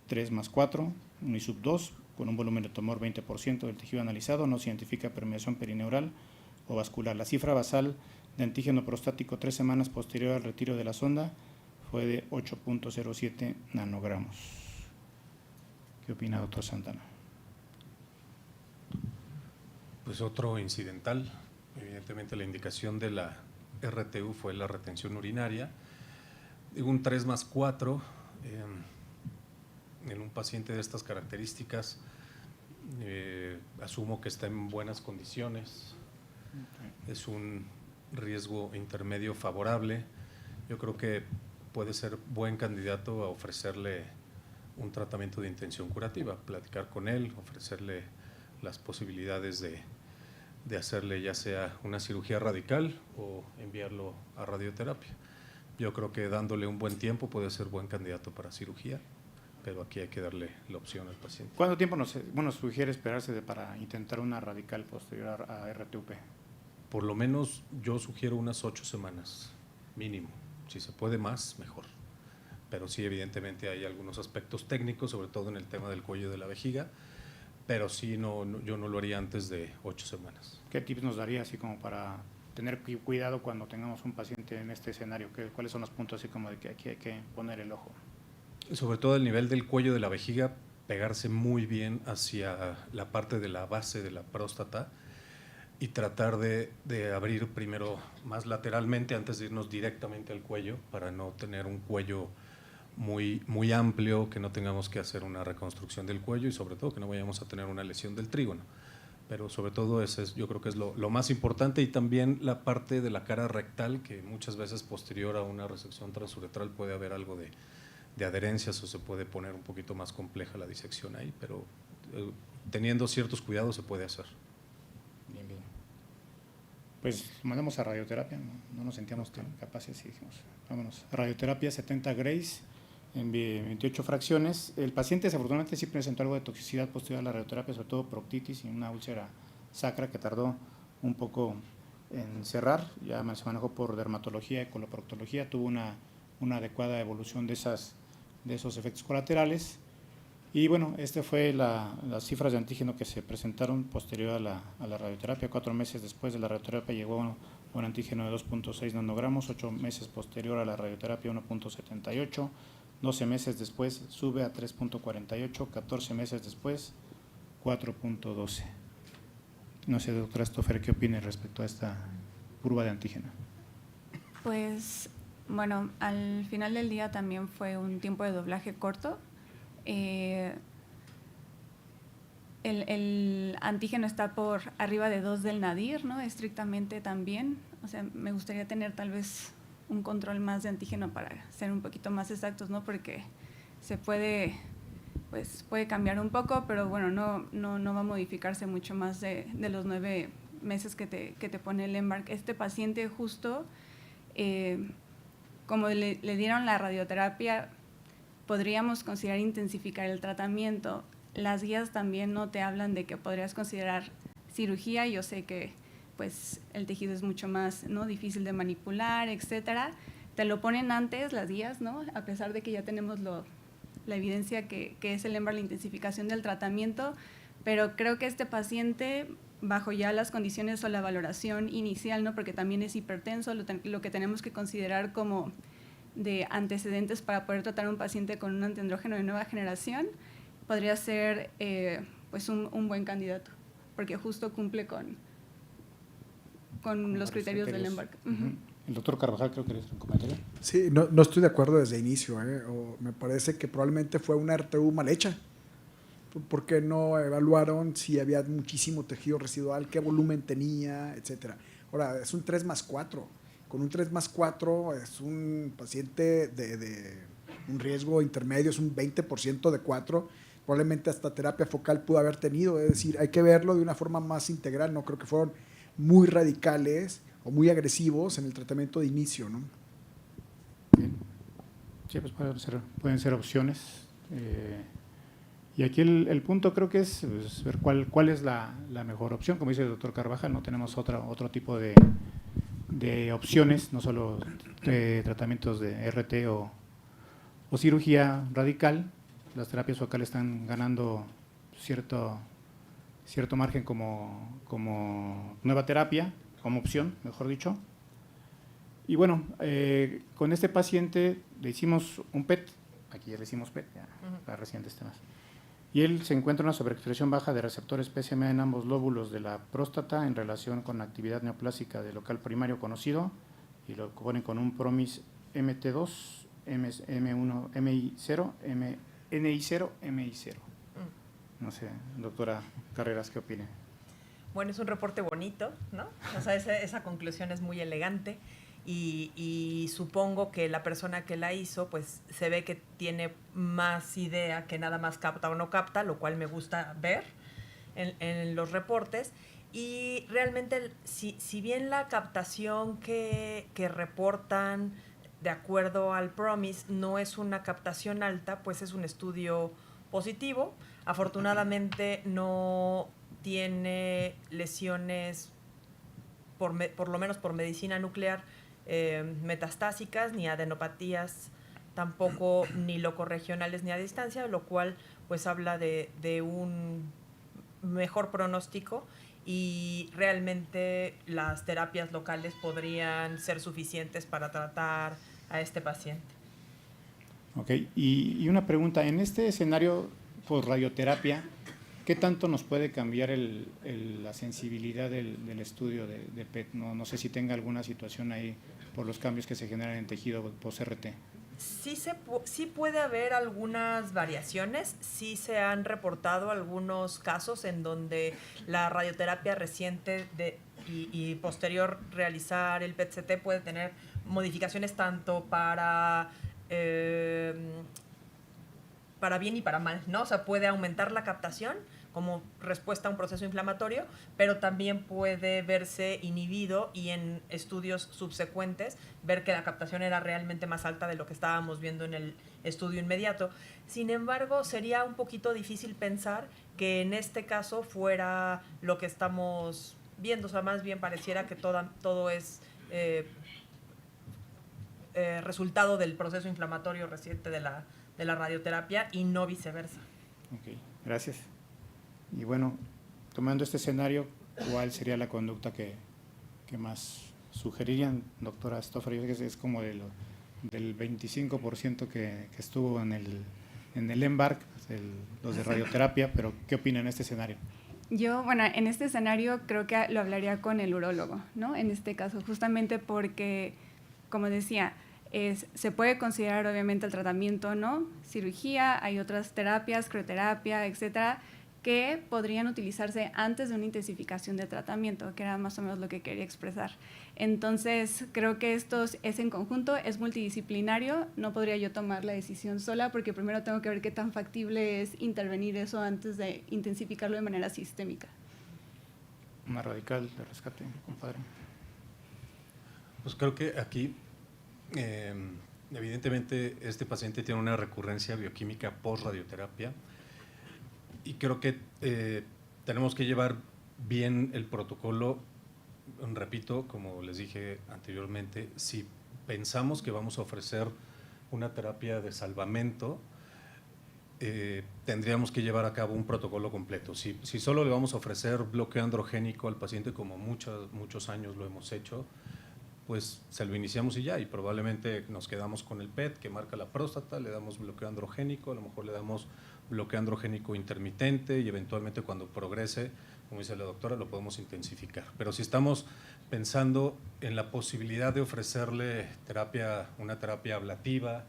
3+4, un ISUP2, con un volumen de tumor 20% del tejido analizado, no se identifica permeación perineural o vascular. La cifra basal de antígeno prostático 3 semanas posterior al retiro de la sonda fue de 8.07 nanogramos. ¿Qué opina, doctor Santana? Pues otro incidental. Evidentemente la indicación de la RTU fue la retención urinaria. Un 3+4 en un paciente de estas características, asumo que está en buenas condiciones, es un riesgo intermedio favorable. Yo creo que puede ser buen candidato a ofrecerle un tratamiento de intención curativa, platicar con él, ofrecerle las posibilidades de hacerle ya sea una cirugía radical o enviarlo a radioterapia. Yo creo que dándole un buen tiempo puede ser buen candidato para cirugía, pero aquí hay que darle la opción al paciente. ¿Cuánto tiempo nos sugiere esperarse para intentar una radical posterior a RTUP? Por lo menos yo sugiero unas 8 semanas, mínimo. Si se puede más, mejor. Pero sí, evidentemente hay algunos aspectos técnicos, sobre todo en el tema del cuello de la vejiga, pero sí, yo no lo haría antes de 8 semanas. ¿Qué tips nos daría así como para tener cuidado cuando tengamos un paciente en este escenario? ¿Cuáles son los puntos así como de que aquí hay que poner el ojo? Sobre todo el nivel del cuello de la vejiga, pegarse muy bien hacia la parte de la base de la próstata y tratar de abrir primero más lateralmente antes de irnos directamente al cuello, para no tener un cuello muy amplio, que no tengamos que hacer una reconstrucción del cuello y sobre todo que no vayamos a tener una lesión del trígono. Pero sobre todo yo creo que es lo más importante, y también la parte de la cara rectal, que muchas veces posterior a una resección transuretral puede haber algo de adherencias o se puede poner un poquito más compleja la disección ahí, pero teniendo ciertos cuidados se puede hacer. Bien. Pues mandamos a radioterapia, no nos sentíamos tan capaces y dijimos, vámonos. Radioterapia 70 Grace en 28 fracciones. El paciente desafortunadamente sí presentó algo de toxicidad posterior a la radioterapia, sobre todo proctitis y una úlcera sacra que tardó un poco en cerrar. Ya se manejó por dermatología y coloproctología, tuvo una adecuada evolución de esos efectos colaterales. Y bueno, fue las cifras de antígeno que se presentaron posterior a la radioterapia. 4 meses después de la radioterapia llegó un antígeno de 2.6 nanogramos, 8 meses posterior a la radioterapia 1.78, 12 meses después sube a 3.48, 14 meses después 4.12. No sé, doctora Stoffer, ¿qué opina respecto a esta curva de antígeno? Pues bueno, al final del día también fue un tiempo de doblaje corto. El antígeno está por arriba de 2 del nadir, ¿no? Estrictamente también. O sea, me gustaría tener tal vez un control más de antígeno para ser un poquito más exactos, ¿no? Porque se puede cambiar un poco, pero bueno, no va a modificarse mucho más de los 9 meses que te pone el EMBARC. Este paciente justo, como le dieron la radioterapia, podríamos considerar intensificar el tratamiento. Las guías también no te hablan de que podrías considerar cirugía. Yo sé que pues el tejido es mucho más, ¿no?, difícil de manipular, etcétera. Te lo ponen antes las guías, ¿no?, a pesar de que ya tenemos la evidencia que es el EMBAR, la intensificación del tratamiento, pero creo que este paciente, bajo ya las condiciones o la valoración inicial, ¿no?, porque también es hipertenso, lo que tenemos que considerar como de antecedentes para poder tratar a un paciente con un antiandrógeno de nueva generación, podría ser pues un buen candidato, porque justo cumple con los criterios del EMBARC. El doctor Carvajal, creo que eres un comentario. Sí, no estoy de acuerdo desde el inicio. Me parece que probablemente fue una RTU mal hecha. ¿Por qué no evaluaron si había muchísimo tejido residual, qué volumen tenía, etcétera? Ahora, es un 3+4. Con un 3+4 es un paciente de un riesgo intermedio, es un 20% de 4. Probablemente hasta terapia focal pudo haber tenido. Es decir, hay que verlo de una forma más integral. No creo que fueron muy radicales o muy agresivos en el tratamiento de inicio, ¿no? Bien. Sí, pues pueden ser opciones. Y aquí el punto creo que es pues, ver cuál es la mejor opción. Como dice el doctor Carvajal, no tenemos otro tipo de opciones, no solo tratamientos de RT o cirugía radical. Las terapias focales están ganando cierto margen como nueva terapia, como opción, mejor dicho. Y bueno, con este paciente le hicimos un PET, aquí ya le hicimos PET, ya, para recientes temas. Y él se encuentra una sobreexpresión baja de receptores PSMA en ambos lóbulos de la próstata en relación con la actividad neoplásica del local primario conocido, y lo ponen con un PROMIS MT2, M1, MI0, NI0, MI0. No sé, doctora Carreras, ¿qué opina? Bueno, es un reporte bonito, ¿no? O sea, esa conclusión es muy elegante y supongo que la persona que la hizo, pues se ve que tiene más idea que nada más capta o no capta, lo cual me gusta ver en los reportes. Y realmente, si bien la captación que reportan de acuerdo al PROMIS no es una captación alta, pues es un estudio positivo. Afortunadamente no tiene lesiones, por lo menos por medicina nuclear, metastásicas, ni adenopatías tampoco, ni locorregionales ni a distancia, lo cual pues habla de un mejor pronóstico, y realmente las terapias locales podrían ser suficientes para tratar a este paciente. Ok, y una pregunta, en este escenario por radioterapia, ¿qué tanto nos puede cambiar la sensibilidad del estudio de PET? No sé si tenga alguna situación ahí por los cambios que se generan en tejido post-RT. Sí puede haber algunas variaciones, sí se han reportado algunos casos en donde la radioterapia reciente y posterior realizar el PET-CT puede tener modificaciones tanto para bien y para mal, ¿no? O sea, puede aumentar la captación como respuesta a un proceso inflamatorio, pero también puede verse inhibido y en estudios subsecuentes ver que la captación era realmente más alta de lo que estábamos viendo en el estudio inmediato. Sin embargo, sería un poquito difícil pensar que en este caso fuera lo que estamos viendo, o sea, más bien pareciera que todo es resultado del proceso inflamatorio reciente de la radioterapia y no viceversa. Ok, gracias. Y bueno, tomando este escenario, ¿cuál sería la conducta que más sugerirían, doctora Stoffer? Yo creo que es como del 25% que estuvo en el EMBARC, los de radioterapia, pero ¿qué opina en este escenario? Yo, bueno, en este escenario creo que lo hablaría con el urólogo, ¿no? En este caso, justamente porque, como decía, se puede considerar obviamente el tratamiento, ¿no? Cirugía, hay otras terapias, crioterapia, etcétera, que podrían utilizarse antes de una intensificación de tratamiento, que era más o menos lo que quería expresar. Entonces, creo que esto es en conjunto, es multidisciplinario, no podría yo tomar la decisión sola, porque primero tengo que ver qué tan factible es intervenir eso antes de intensificarlo de manera sistémica. Una radical de rescate, compadre. Pues creo que aquí, evidentemente, este paciente tiene una recurrencia bioquímica post-radioterapia, y creo que tenemos que llevar bien el protocolo repito, como les dije anteriormente, si pensamos que vamos a ofrecer una terapia de salvamento, tendríamos que llevar a cabo un protocolo completo. Si solo le vamos a ofrecer bloqueo androgénico al paciente, como muchos años lo hemos hecho, pues se lo iniciamos y ya, y probablemente nos quedamos con el PET que marca la próstata, le damos bloqueo androgénico, a lo mejor le damos bloqueo androgénico intermitente y eventualmente cuando progrese, como dice la doctora, lo podemos intensificar. Pero si estamos pensando en la posibilidad de ofrecerle una terapia ablativa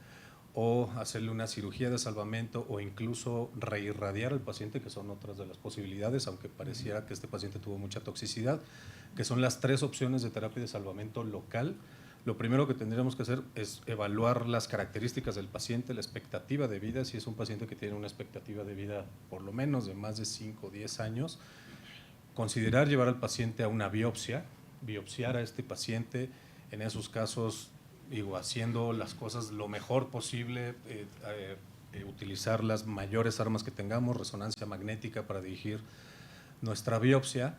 o hacerle una cirugía de salvamento o incluso reirradiar al paciente, que son otras de las posibilidades, aunque pareciera que este paciente tuvo mucha toxicidad, que son las 3 opciones de terapia de salvamento local. Lo primero que tendríamos que hacer es evaluar las características del paciente, la expectativa de vida. Si es un paciente que tiene una expectativa de vida por lo menos de más de 5 o 10 años, considerar llevar al paciente a una biopsiar a este paciente, en esos casos, haciendo las cosas lo mejor posible, utilizar las mayores armas que tengamos, resonancia magnética para dirigir nuestra biopsia,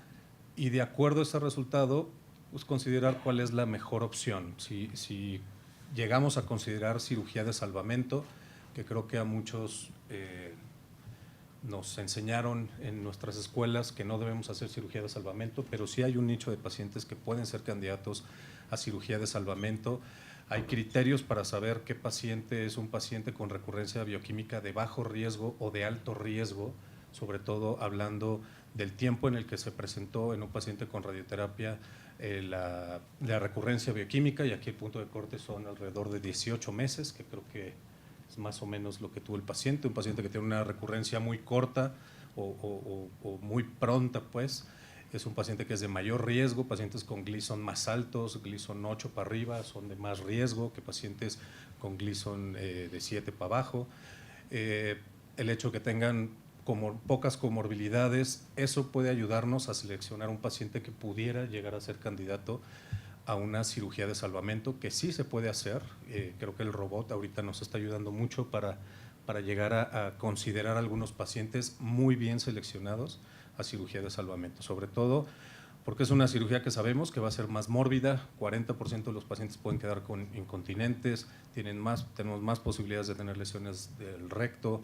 y de acuerdo a ese resultado, pues considerar cuál es la mejor opción. Si llegamos a considerar cirugía de salvamento, que creo que a muchos nos enseñaron en nuestras escuelas que no debemos hacer cirugía de salvamento, pero sí hay un nicho de pacientes que pueden ser candidatos a cirugía de salvamento. Hay criterios para saber qué paciente es un paciente con recurrencia bioquímica de bajo riesgo o de alto riesgo, sobre todo hablando del tiempo en el que se presentó en un paciente con radioterapia la recurrencia bioquímica, y aquí el punto de corte son alrededor de 18 meses, que creo que es más o menos lo que tuvo el paciente. Un paciente que tiene una recurrencia muy corta o muy pronta, pues, es un paciente que es de mayor riesgo. Pacientes con Gleason más altos, Gleason 8 para arriba, son de más riesgo que pacientes con Gleason de 7 para abajo. El hecho que tengan pocas comorbilidades, eso puede ayudarnos a seleccionar un paciente que pudiera llegar a ser candidato a una cirugía de salvamento, que sí se puede hacer. Creo que el robot ahorita nos está ayudando mucho para llegar a considerar algunos pacientes muy bien seleccionados a cirugía de salvamento, sobre todo porque es una cirugía que sabemos que va a ser más mórbida. 40% de los pacientes pueden quedar con incontinentes, tenemos más posibilidades de tener lesiones del recto,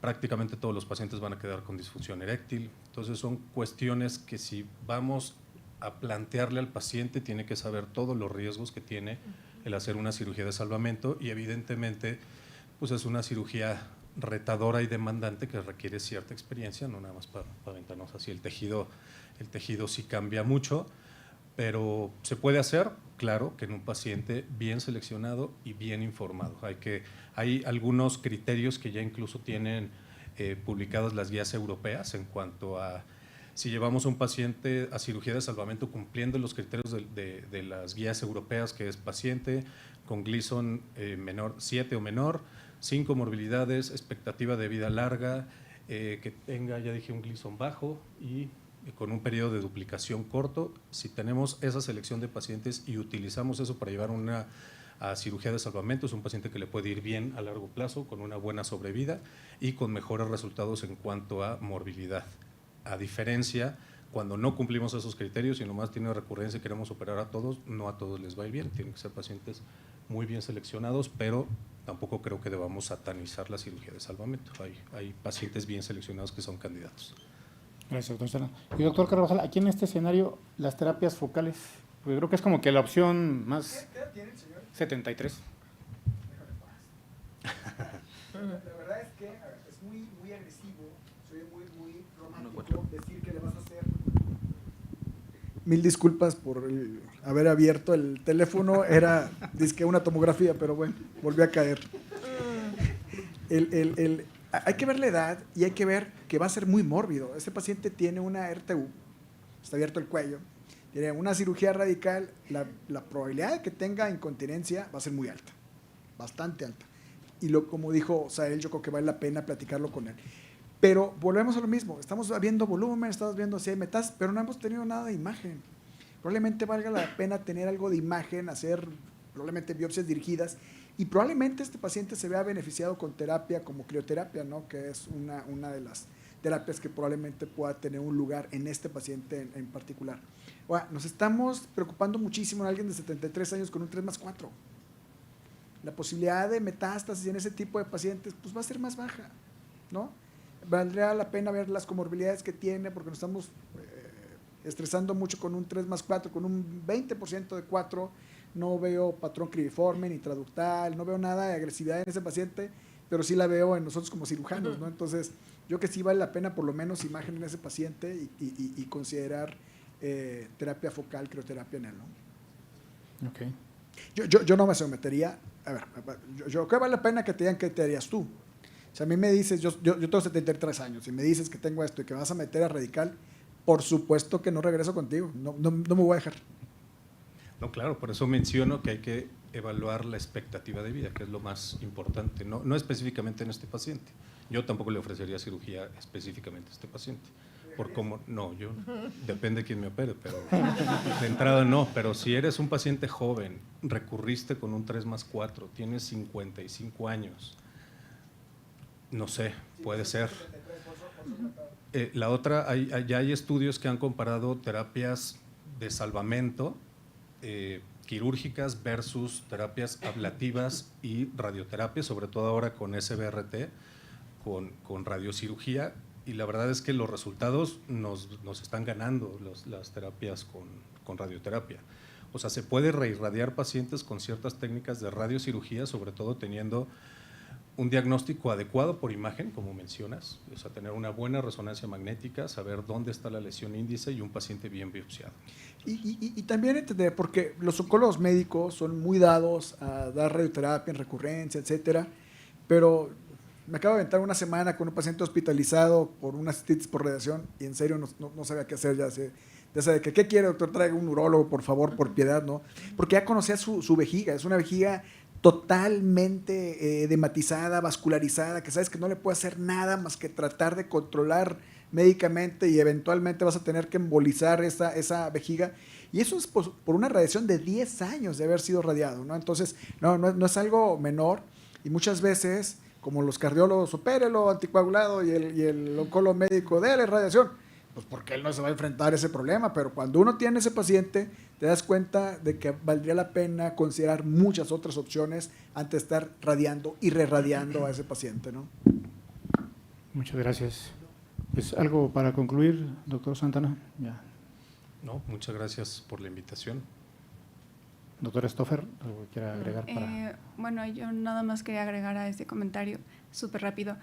prácticamente todos los pacientes van a quedar con disfunción eréctil. Entonces son cuestiones que, si vamos a plantearle al paciente, tiene que saber todos los riesgos que tiene el hacer una cirugía de salvamento, y evidentemente pues es una cirugía retadora y demandante que requiere cierta experiencia, no nada más para aventarnos así. El tejido sí cambia mucho, pero se puede hacer, claro, que en un paciente bien seleccionado y bien informado. Hay algunos criterios que ya incluso tienen publicadas las guías europeas en cuanto a si llevamos a un paciente a cirugía de salvamento cumpliendo los criterios de las guías europeas, que es paciente con Gleason menor 7 o menor, sin comorbilidades, expectativa de vida larga, que tenga, ya dije, un Gleason bajo y con un periodo de duplicación corto. Si tenemos esa selección de pacientes y utilizamos eso para llevar a cirugía de salvamento, es un paciente que le puede ir bien a largo plazo, con una buena sobrevida y con mejores resultados en cuanto a morbilidad. A diferencia, cuando no cumplimos esos criterios y nomás tiene recurrencia y queremos operar a todos, no a todos les va a ir bien. Tienen que ser pacientes muy bien seleccionados, pero tampoco creo que debamos satanizar la cirugía de salvamento. Hay pacientes bien seleccionados que son candidatos. Gracias, doctor Stella. Y doctor Carvajal, aquí en este escenario, las terapias focales, pues creo que es como que la opción más… ¿Qué edad tiene el señor? 73. La verdad es que es muy agresivo, soy muy romántico decir que le vas a hacer. Mil disculpas por haber abierto el teléfono, era dizque una tomografía, pero bueno, volvió a caer. Hay que ver la edad y hay que ver que va a ser muy mórbido. Este paciente tiene una RTU, está abierto el cuello, tiene una cirugía radical, la probabilidad de que tenga incontinencia va a ser muy alta, bastante alta. Y como dijo Sael, yo creo que vale la pena platicarlo con él. Pero volvemos a lo mismo, estamos viendo volumen, estamos viendo si hay metas, pero no hemos tenido nada de imagen. Probablemente valga la pena tener algo de imagen, hacer probablemente biopsias dirigidas, y probablemente este paciente se vea beneficiado con terapia como crioterapia, ¿no? Que es una de terapias que probablemente pueda tener un lugar en este paciente en particular. Ahora, nos estamos preocupando muchísimo en alguien de 73 años con un 3+4. La posibilidad de metástasis en ese tipo de pacientes pues va a ser más baja, ¿no? Valdría la pena ver las comorbilidades que tiene, porque nos estamos estresando mucho con un 3+4, con un 20% de 4, no veo patrón cribiforme ni traductal, no veo nada de agresividad en ese paciente, pero sí la veo en nosotros como cirujanos, ¿no? Entonces, yo que sí vale la pena por lo menos imagen en ese paciente y considerar terapia focal, crioterapia en él, ¿no? Ok. Yo no me sometería, a ver, yo creo que vale la pena que te digan qué te harías tú. Si a mí me dices, yo tengo 73 años, y me dices que tengo esto y que me vas a meter a radical, por supuesto que no regreso contigo, no me voy a dejar. No, claro, por eso menciono que hay que evaluar la expectativa de vida, que es lo más importante, no específicamente en este paciente. Yo tampoco le ofrecería cirugía específicamente a este paciente. Por cómo, no, yo, depende de quién me opere, pero de entrada no. Pero si eres un paciente joven, recurriste con un 3+4, tienes 55 años, no sé, puede ser. La otra, ya hay estudios que han comparado terapias de salvamento quirúrgicas versus terapias ablativas y radioterapia, sobre todo ahora con SBRT, con radiocirugía, y la verdad es que los resultados nos están ganando las terapias con radioterapia. O sea, se puede reirradiar pacientes con ciertas técnicas de radiocirugía, sobre todo teniendo un diagnóstico adecuado por imagen, como mencionas, o sea, tener una buena resonancia magnética, saber dónde está la lesión índice y un paciente bien biopsiado. Y también entender, porque los oncólogos médicos son muy dados a dar radioterapia en recurrencia, etcétera, pero me acabo de aventar una semana con un paciente hospitalizado por una cistitis por radiación y en serio no sabía qué hacer, ya sé de que, ¿qué quiere, doctor? Traiga un urólogo, por favor, por piedad, ¿no? Porque ya conocía su vejiga, es una vejiga totalmente edematizada, vascularizada, que sabes que no le puede hacer nada más que tratar de controlar médicamente y eventualmente vas a tener que embolizar esa vejiga. Y eso es por una radiación de 10 años de haber sido radiado, ¿no? Entonces, no es algo menor y muchas veces, como los cardiólogos, opérelo, anticoagulado y el oncólogo médico, déle radiación, pues porque él no se va a enfrentar a ese problema, pero cuando uno tiene ese paciente, te das cuenta de que valdría la pena considerar muchas otras opciones antes de estar radiando y rerradiando a ese paciente, ¿no? Muchas gracias. Pues algo para concluir, doctor Santana. Ya. No, muchas gracias por la invitación. Doctora Stoffer, ¿algo que quiera agregar? Bueno, yo nada más quería agregar a este comentario súper rápido.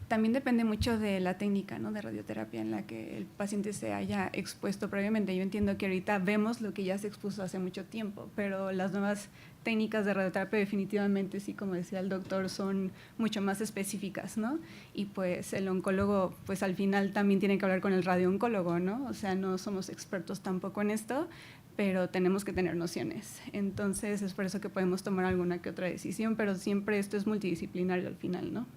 También depende mucho de la técnica, ¿no?, de radioterapia en la que el paciente se haya expuesto previamente. Yo entiendo que ahorita vemos lo que ya se expuso hace mucho tiempo, pero las nuevas técnicas de radioterapia definitivamente, sí, como decía el doctor, son mucho más específicas, ¿no? Y pues el oncólogo, pues al final también tiene que hablar con el radiooncólogo, ¿no? O sea, no somos expertos tampoco en esto, pero tenemos que tener nociones. Entonces es por eso que podemos tomar alguna que otra decisión, pero siempre esto es multidisciplinario al final, ¿no?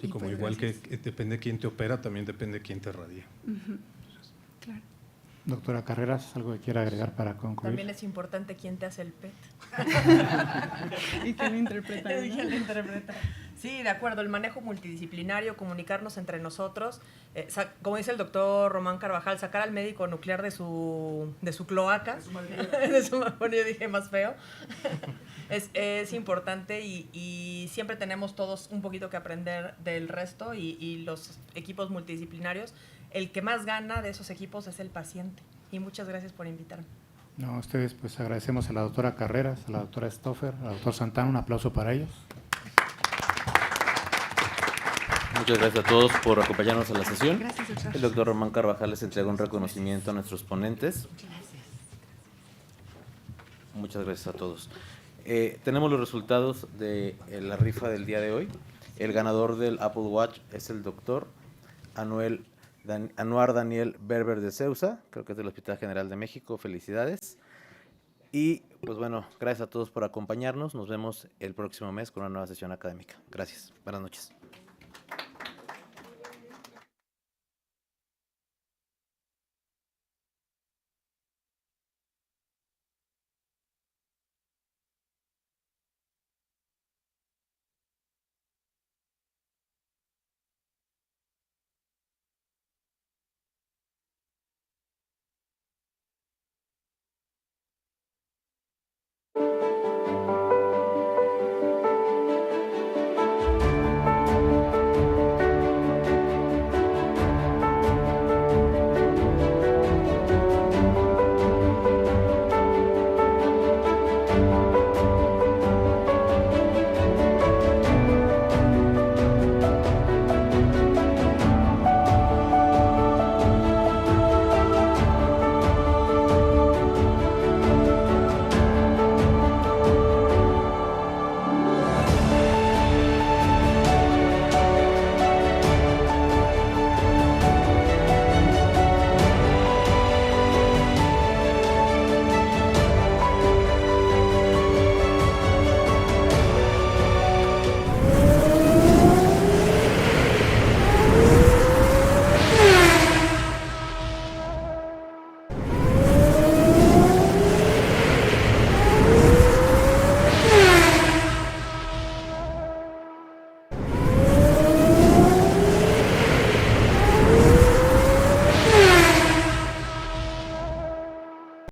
Y como pues, igual gracias. que depende de quién te opera, también depende de quién te radia. Claro. Doctora Carreras, ¿algo que quiera agregar para concluir? También es importante quién te hace el PET. ¿Y quién lo interpreta? ¿No? ¿Quién lo interpreta? Sí, de acuerdo, el manejo multidisciplinario, comunicarnos entre nosotros, como dice el doctor Román Carvajal, sacar al médico nuclear de su cloaca, bueno, yo dije más feo, es importante y siempre tenemos todos un poquito que aprender del resto y los equipos multidisciplinarios, el que más gana de esos equipos es el paciente. Y muchas gracias por invitarme. No, a ustedes pues agradecemos a la doctora Carreras, a la doctora Stoffer, al doctor Santana, un aplauso para ellos. Muchas gracias a todos por acompañarnos a la sesión. Gracias, doctor. El doctor Román Carvajal les entrega un reconocimiento a nuestros ponentes. Muchas gracias a todos. Tenemos los resultados de la rifa del día de hoy. El ganador del Apple Watch es el doctor Anuar Daniel Berber de Ceusa, creo que es del Hospital General de México. Felicidades. Y pues bueno, gracias a todos por acompañarnos. Nos vemos el próximo mes con una nueva sesión académica. Gracias. Buenas noches.